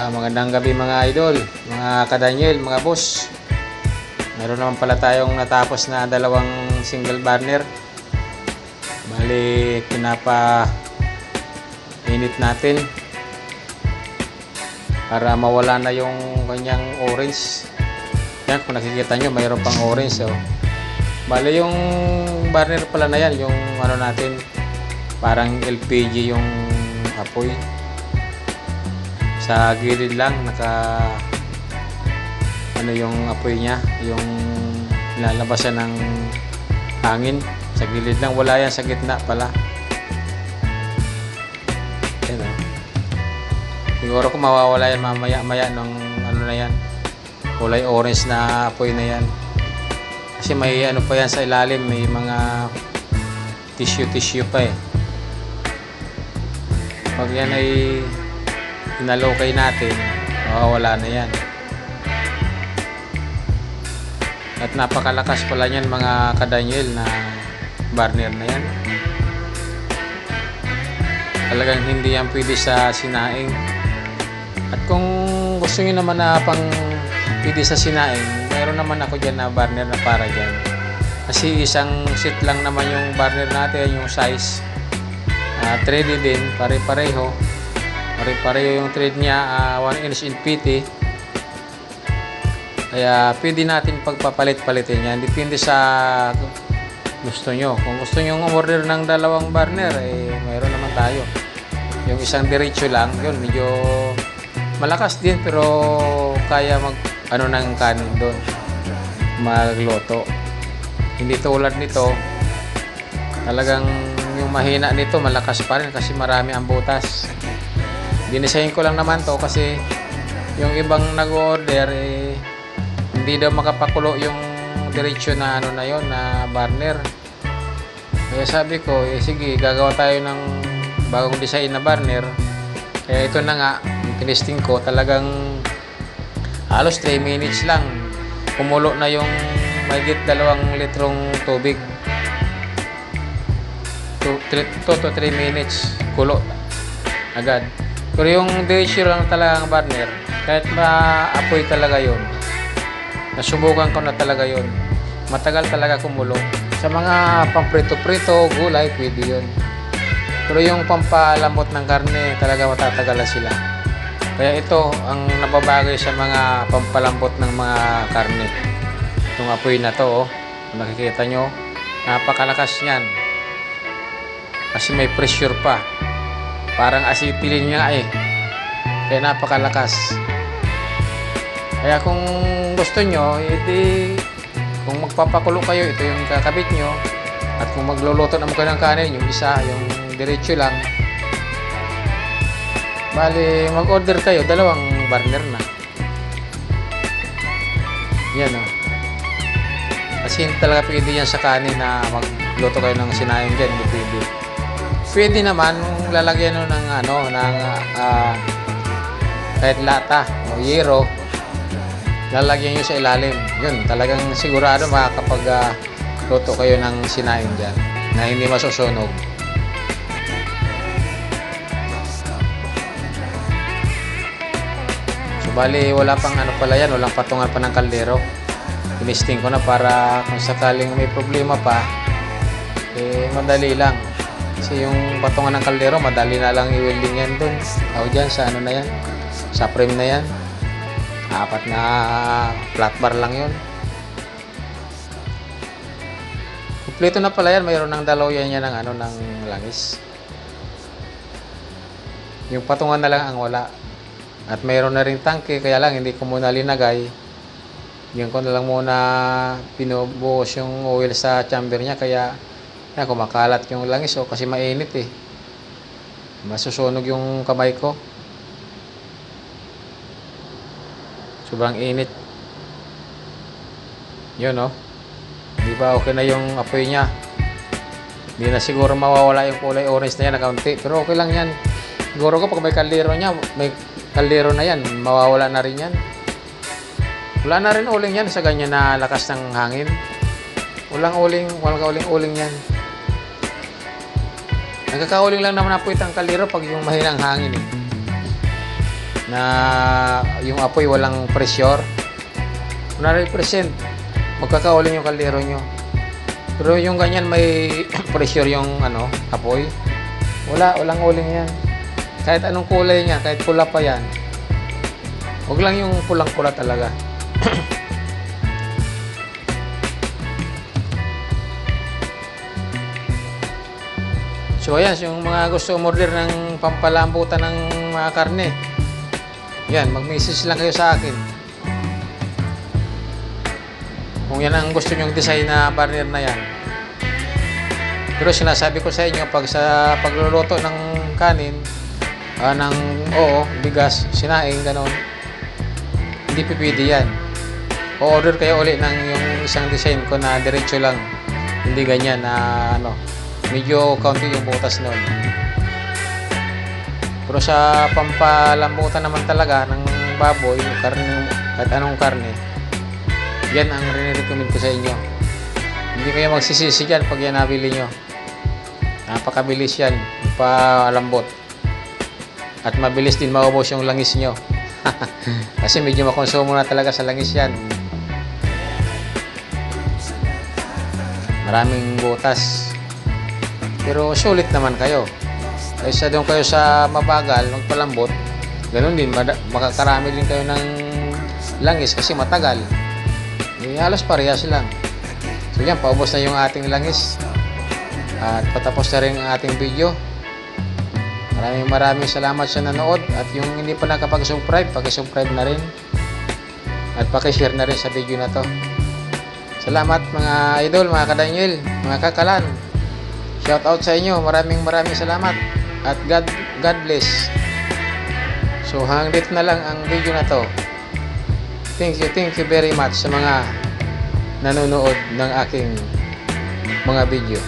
Magandang gabi mga idol, mga ka-Daniel, mga boss. Meron naman pala tayong natapos na dalawang single burner. Bali, pinapa-init natin para mawala na yung kanyang orange. Yan, kung nakikita nyo, mayroon pang orange. So, bali, yung burner pala na yan, yung ano natin, parang LPG yung apoy. Sa gilid lang ano yung apoy niya, yung lalabasan ng hangin. Sa gilid lang, wala yan sa gitna pala. Ayan, oh. Siguro kung mawawala yan mamaya ng ano na yan, kulay orange na apoy na yan. Kasi may ano pa yan sa ilalim, may mga tissue pa eh. Pag yan ay inalokay natin, mawawala na yan. At napakalakas pala niyan mga ka-Daniel na burner na yan. Talagang hindi yan pwede sa sinaing. At kung gusto nyo naman na pang pwede sa sinaing, mayroon naman ako dyan na burner na para dyan. Kasi isang set lang naman yung burner natin, yung size. 3D din, pare-pareho. Pare-pareho yung thread niya, 1 inch in PT. Kaya pwede natin pagpapalit-palitin yan. Depende sa gusto nyo. Kung gusto nyo order ng dalawang burner, mayroon naman tayo. Yung isang diretso lang, yun, medyo malakas din, pero kaya ng kanin doon, magluto. Hindi tulad nito, talagang yung mahina nito, malakas pa rin kasi marami ang butas. Dinisign ko lang naman to kasi yung ibang nag-order hindi daw makapakulo yung diretsyo na ano na yon na burner. Kaya sabi ko, sige, gagawa tayo ng bagong design na burner. Kaya ito na nga, tinisting ko, talagang halos 3 minutes lang kumulo na yung mahigit 2 litrong tubig. 2 to 3 minutes kulo agad. Pero yung diretsyo lang talaga ang burner, kahit maapoy talaga yun, nasubukan ko na talaga yun, matagal talaga kumulo. Sa mga pamprito-prito, gulay, pwede yun. Pero yung pampalambot ng karne, talaga matatagalan sila. Kaya ito ang nababagay sa mga pampalambot ng mga karne. Itong apoy na to, kung nakikita nyo, napakalakas niyan. Kasi may pressure pa. Parang acetylene nga eh. Kaya napakalakas. Kaya kung gusto nyo, kung magpapakulo kayo, ito yung kakabit nyo. At kung magluluto naman kayo ng kanin, yung isa, yung diretso lang. Bali, mag-order kayo, 2 burner na. Yan o. Kasi talaga pwede yan sa kanin na magluto kayo ng sinayang dyan, hindi pwede. Pwede naman lalagyan nyo ng kahit lata o yero, lalagyan nyo sa ilalim. Yun, talagang sigurado makakapag luto kayo ng sinaing dyan na hindi masusunog. So bali, wala pang ano pala yan, walang patungan pa ng kaldero. Tinisting ko na para kung sakaling may problema pa, madali lang. Kasi yung patungan ng kaldero, madali na lang i-welding yan dun. O dyan, sa ano na yan, sa frame na yan. 4 na flat bar lang yun. Kompleto na pala yan, mayroon ng dalawayan yan ng langis. Yung patungan na lang ang wala. At mayroon na rin tangke, kaya lang hindi ko muna linagay. Yan ko na lang muna pinubuhos yung oil sa chamber niya, kaya yan, kumakalat yung langis kasi mainit eh. Masusunog yung kamay ko. Sobrang init. Yun Di ba okay na yung apoy niya? Hindi na siguro mawawala yung kulay orange na yan na kaunti. Pero okay lang yan. Siguro ko pag may kaldero na yan, mawawala na rin yan. Wala na rin uling yan sa ganyan na lakas ng hangin. Walang uling yan. Nagkakauling lang naman na po itang kaldero pag yung mahinang hangin eh. na yung apoy walang pressure. 100% magkakauling yung kaldero nyo. Pero yung ganyan may pressure yung apoy, walang uling yan. Kahit anong kulay niya, kahit pula pa yan, huwag lang yung pulang-pula talaga. So ayan, yung mga gusto umorder ng pampalambutan ng mga karne, yan, mag-message lang kayo sa akin kung yan ang gusto nyong design na burner na yan. Pero sinasabi ko sa inyo, pag sa pagluluto ng kanin, ng bigas, sinaing, ganon, hindi pipili yan. O-order kayo ulit ng yung isang design ko na diretso lang, hindi ganyan na medyo kaunti yung butas nun. Pero sa pampalambutan naman talaga ng baboy, karne, kahit anong karne, yan ang rin-recommend ko sa inyo. Hindi kayo magsisisi dyan pag yan nabili nyo. Napakabilis yan, palambot. At mabilis din maubos yung langis nyo. Kasi medyo makonsumo na talaga sa langis yan. Maraming butas. Pero sulit naman kayo. Kaysa doon kayo sa mabagal, magpalambot, ganun din, makakarami din kayo ng langis kasi matagal. Halos parehas lang. So yan, paubos na yung ating langis. At patapos na rin ang ating video. Maraming salamat sa nanood. At yung hindi pa nakapag-subscribe, paki-subscribe na rin. At paki-share na rin sa video na to. Salamat mga idol, mga kadanyel, mga kakalan. Shout out sa inyo. Maraming salamat. At God bless. So hanggang dito na lang ang video na to. Thank you very much sa mga nanonood ng aking mga video.